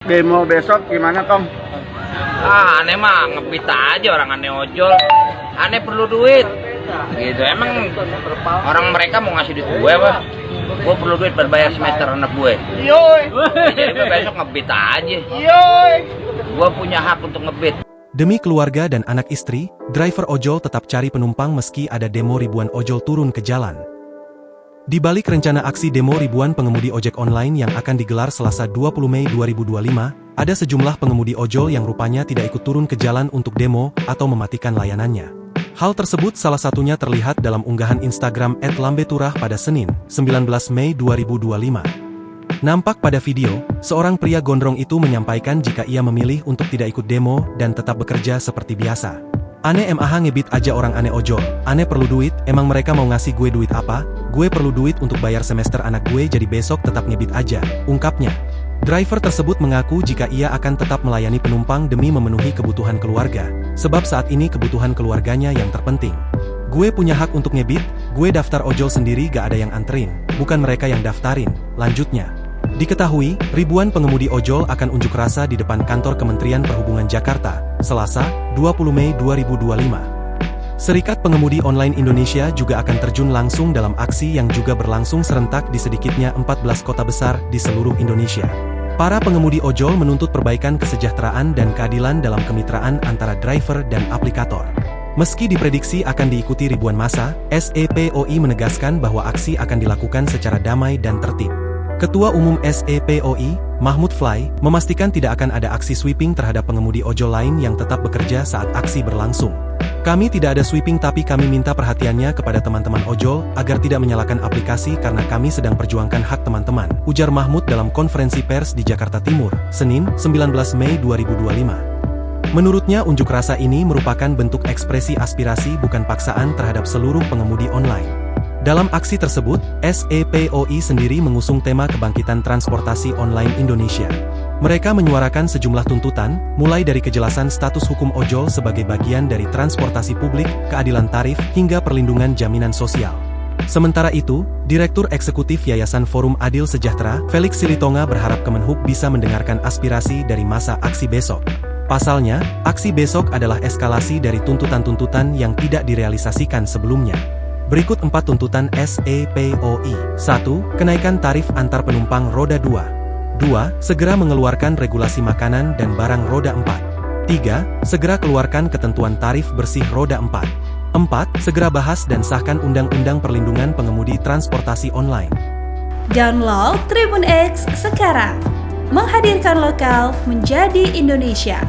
demo besok gimana, Tom? Aneh mah ngebit aja orang aneh ojol. Aneh perlu duit. Gitu. Emang orang mereka mau ngasih duit gue apa? Gue perlu duit buat bayar semester anak gue. Yoi. Jadi gue besok ngebit aja. Yoi. Gue punya hak untuk ngebit. Demi keluarga dan anak istri, driver ojol tetap cari penumpang meski ada demo ribuan ojol turun ke jalan. Di balik rencana aksi demo ribuan pengemudi ojek online yang akan digelar Selasa 20 Mei 2025, ada sejumlah pengemudi ojol yang rupanya tidak ikut turun ke jalan untuk demo atau mematikan layanannya. Hal tersebut salah satunya terlihat dalam unggahan Instagram @lambeturah pada Senin, 19 Mei 2025. Nampak pada video, seorang pria gondrong itu menyampaikan jika ia memilih untuk tidak ikut demo dan tetap bekerja seperti biasa. Ane mah ngebit aja orang ane ojol, ane perlu duit, emang mereka mau ngasih gue duit apa? Gue perlu duit untuk bayar semester anak gue jadi besok tetap ngebit aja, ungkapnya. Driver tersebut mengaku jika ia akan tetap melayani penumpang demi memenuhi kebutuhan keluarga, sebab saat ini kebutuhan keluarganya yang terpenting. Gue punya hak untuk ngebit, gue daftar ojol sendiri gak ada yang anterin, bukan mereka yang daftarin, lanjutnya. Diketahui, ribuan pengemudi ojol akan unjuk rasa di depan kantor Kementerian Perhubungan Jakarta, Selasa, 20 Mei 2025. Serikat Pengemudi Online Indonesia juga akan terjun langsung dalam aksi yang juga berlangsung serentak di sedikitnya 14 kota besar di seluruh Indonesia. Para pengemudi ojol menuntut perbaikan kesejahteraan dan keadilan dalam kemitraan antara driver dan aplikator. Meski diprediksi akan diikuti ribuan massa, SEPOI menegaskan bahwa aksi akan dilakukan secara damai dan tertib. Ketua Umum SEPOI, Mahmud Fly, memastikan tidak akan ada aksi sweeping terhadap pengemudi ojol lain yang tetap bekerja saat aksi berlangsung. Kami tidak ada sweeping tapi kami minta perhatiannya kepada teman-teman ojol agar tidak menyalakan aplikasi karena kami sedang perjuangkan hak teman-teman, ujar Mahmud dalam konferensi pers di Jakarta Timur, Senin, 19 Mei 2025. Menurutnya unjuk rasa ini merupakan bentuk ekspresi aspirasi bukan paksaan terhadap seluruh pengemudi online. Dalam aksi tersebut, SEPOI sendiri mengusung tema kebangkitan transportasi online Indonesia. Mereka menyuarakan sejumlah tuntutan, mulai dari kejelasan status hukum ojol sebagai bagian dari transportasi publik, keadilan tarif, hingga perlindungan jaminan sosial. Sementara itu, Direktur Eksekutif Yayasan Forum Adil Sejahtera, Felix Silitonga berharap Kemenhub bisa mendengarkan aspirasi dari masa aksi besok. Pasalnya, aksi besok adalah eskalasi dari tuntutan-tuntutan yang tidak direalisasikan sebelumnya. Berikut 4 tuntutan SEPOI. 1. Kenaikan tarif antar penumpang roda 2. 2. Segera mengeluarkan regulasi makanan dan barang roda 4. 3. Segera keluarkan ketentuan tarif bersih roda 4. 4. Segera bahas dan sahkan Undang-Undang Perlindungan Pengemudi Transportasi Online. Download Tribun X sekarang. Menghadirkan lokal menjadi Indonesia.